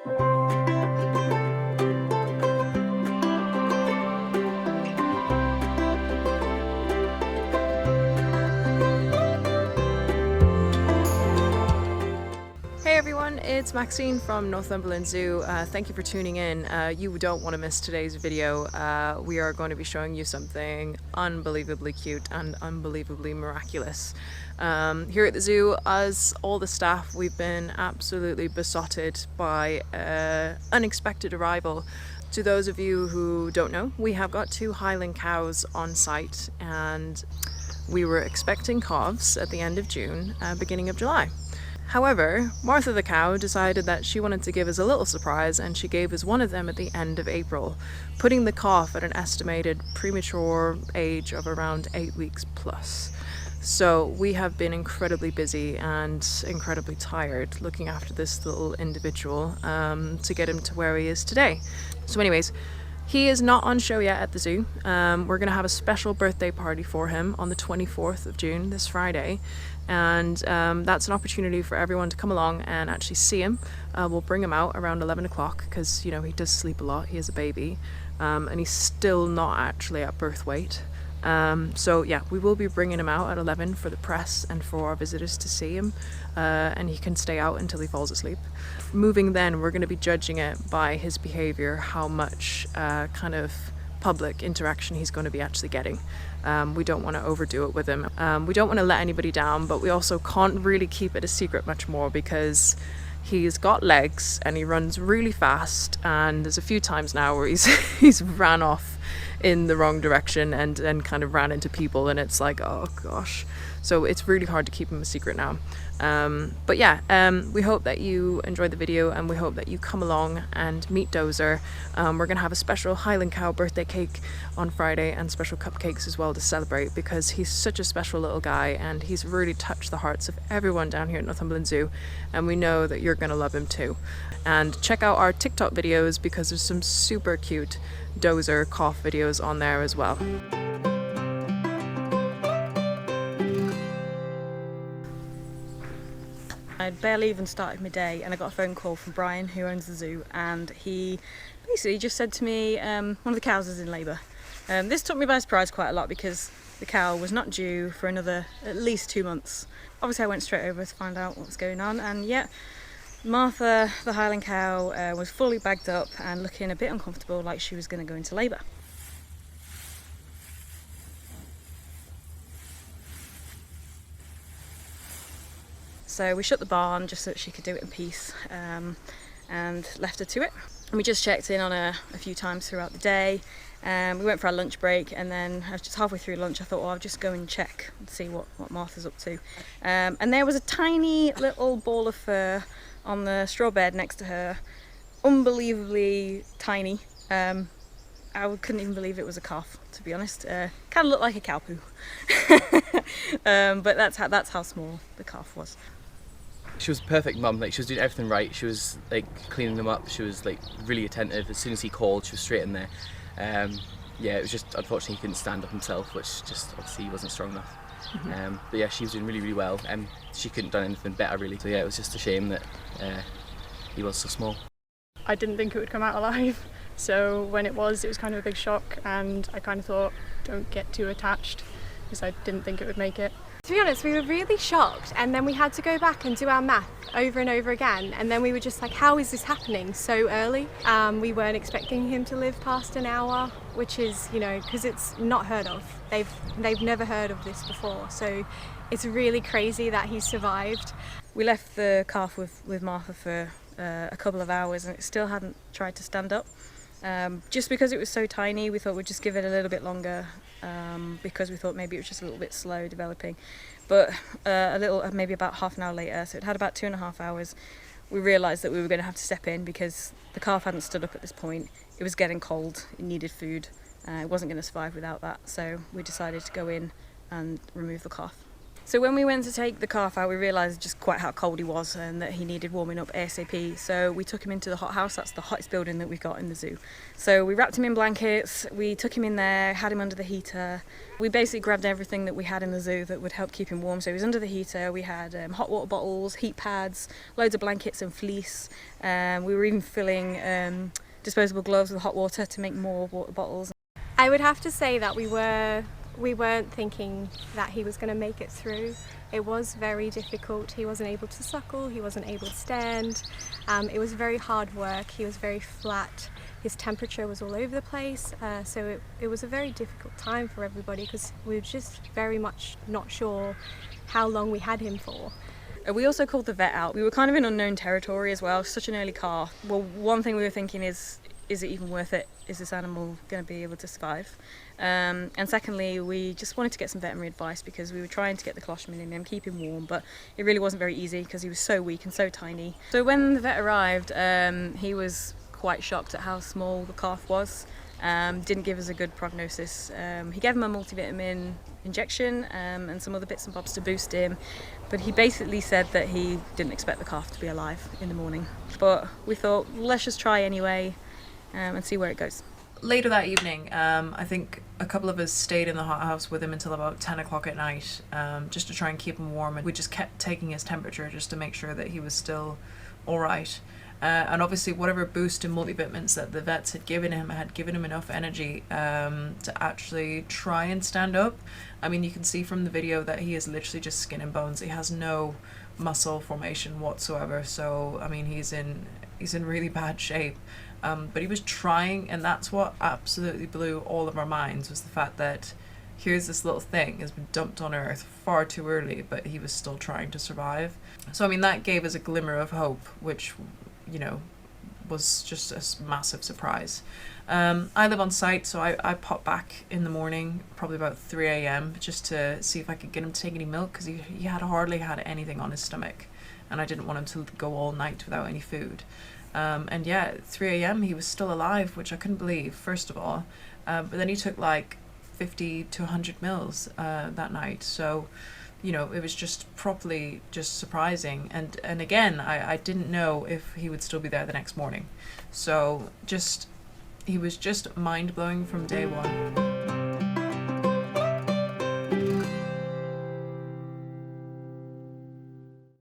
Hey everyone, it's Maxine from Northumberland Zoo. Thank you for tuning in. You don't want to miss today's video. We are going to be showing you something unbelievably cute and unbelievably miraculous. Here at the zoo, as all the staff, we've been absolutely besotted by unexpected arrival. To those of you who don't know, we have got 2 Highland cows on site, and we were expecting calves at the end of June, beginning of July. However, Martha the cow decided that she wanted to give us a little surprise, and she gave us one of them at the end of April, putting the calf at an estimated premature age of around 8 weeks plus. So we have been incredibly busy and incredibly tired looking after this little individual to get him to where he is today. So anyways, he is not on show yet at the zoo. We're going to have a special birthday party for him on the 24th of June, this Friday. And that's an opportunity for everyone to come along and actually see him. We'll bring him out around 11 o'clock because, you know, he does sleep a lot. He is a baby and he's still not actually at birth weight. So yeah, we will be bringing him out at 11 for the press and for our visitors to see him, and he can stay out until he falls asleep. Moving then, we're going to be judging it by his behavior, how much kind of public interaction he's going to be actually getting. We don't want to overdo it with him. We don't want to let anybody down, but we also can't really keep it a secret much more because he's got legs and he runs really fast, and there's a few times now where he's ran off in the wrong direction and kind of ran into people, and it's like, oh gosh. So it's really hard to keep him a secret now. But yeah, we hope that you enjoyed the video, and we hope that you come along and meet Dozer. We're gonna have a special Highland cow birthday cake on Friday and special cupcakes as well to celebrate, because he's such a special little guy and he's really touched the hearts of everyone down here at Northumberland Zoo, and we know that you're gonna love him too. And check out our TikTok videos because there's some super cute Dozer cough videos on there as well. I'd barely even started my day and I got a phone call from Brian, who owns the zoo, and he basically just said to me one of the cows is in labour. This took me by surprise quite a lot because the cow was not due for another at least 2 months. Obviously I went straight over to find out what was going on, and yeah, Martha, the Highland cow, was fully bagged up and looking a bit uncomfortable, like she was going to go into labour. So we shut the barn just so that she could do it in peace, and left her to it. And we just checked in on her a few times throughout the day. We went for our lunch break, and then I was just halfway through lunch I thought, well, I'll just go and check and see what Martha's up to. And there was a tiny little ball of fur on the straw bed next to her, unbelievably tiny. I couldn't even believe it was a calf, to be honest. Kind of looked like a cow poo. But that's how small the calf was. She was a perfect mum. Like, she was doing everything right. She was like cleaning them up. She was like really attentive. As soon as he called, she was straight in there. Yeah, it was just unfortunately he couldn't stand up himself, which just obviously he wasn't strong enough. But yeah, she was doing really, really well, and she couldn't have done anything better really. So yeah, it was just a shame that he was so small. I didn't think it would come out alive, so when it was kind of a big shock, and I kind of thought, don't get too attached, because I didn't think it would make it. To be honest, we were really shocked, and then we had to go back and do our math over and over again, and then we were just like, how is this happening so early? We weren't expecting him to live past an hour, which is, you know, because it's not heard of. They've never heard of this before, so it's really crazy that he survived. We left the calf with Martha for a couple of hours, and it still hadn't tried to stand up. Just because it was so tiny, we thought we'd just give it a little bit longer, because we thought maybe it was just a little bit slow developing. But maybe about half an hour later, so it had about 2.5 hours, we realised that we were going to have to step in because the calf hadn't stood up at this point. It was getting cold, it needed food, it wasn't going to survive without that, so we decided to go in and remove the calf. So when we went to take the calf out, we realised just quite how cold he was and that he needed warming up ASAP. So we took him into the hothouse. That's the hottest building that we've got in the zoo. So we wrapped him in blankets, we took him in there, had him under the heater. We basically grabbed everything that we had in the zoo that would help keep him warm. So he was under the heater, we had hot water bottles, heat pads, loads of blankets and fleece. We were even filling disposable gloves with hot water to make more water bottles. I would have to say that we weren't thinking that he was going to make it through. It was very difficult. He wasn't able to suckle, he wasn't able to stand. It was very hard work. He was very flat. His temperature was all over the place. So it was a very difficult time for everybody because we were just very much not sure how long we had him for. We also called the vet out. We were kind of in unknown territory as well, such an early calf. Well, one thing we were thinking is it even worth it? Is this animal going to be able to survive? And secondly, we just wanted to get some veterinary advice because we were trying to get the colostrum in him, keep him warm, but it really wasn't very easy because he was so weak and so tiny. So when the vet arrived, he was quite shocked at how small the calf was. Didn't give us a good prognosis. He gave him a multivitamin injection and some other bits and bobs to boost him, but he basically said that he didn't expect the calf to be alive in the morning. But we thought, let's just try anyway and see where it goes. Later that evening, I think a couple of us stayed in the hothouse with him until about 10 o'clock at night, just to try and keep him warm, and we just kept taking his temperature just to make sure that he was still all right. And obviously whatever boost and multivitamins that the vets had given him enough energy to actually try and stand up. I mean, you can see from the video that he is literally just skin and bones. He has no muscle formation whatsoever. So I mean, he's in really bad shape. But he was trying, and that's what absolutely blew all of our minds, was the fact that here's this little thing has been dumped on Earth far too early, but he was still trying to survive. So I mean, that gave us a glimmer of hope, which, you know, was just a massive surprise. I live on site, so I popped back in the morning, probably about 3 a.m, just to see if I could get him to take any milk, because he had hardly had anything on his stomach, and I didn't want him to go all night without any food. And yeah, at 3 a.m. he was still alive, which I couldn't believe, first of all. But then he took like 50 to 100 mils that night. So, you know, it was just properly just surprising. And again, I didn't know if he would still be there the next morning. So he was just mind-blowing from day one.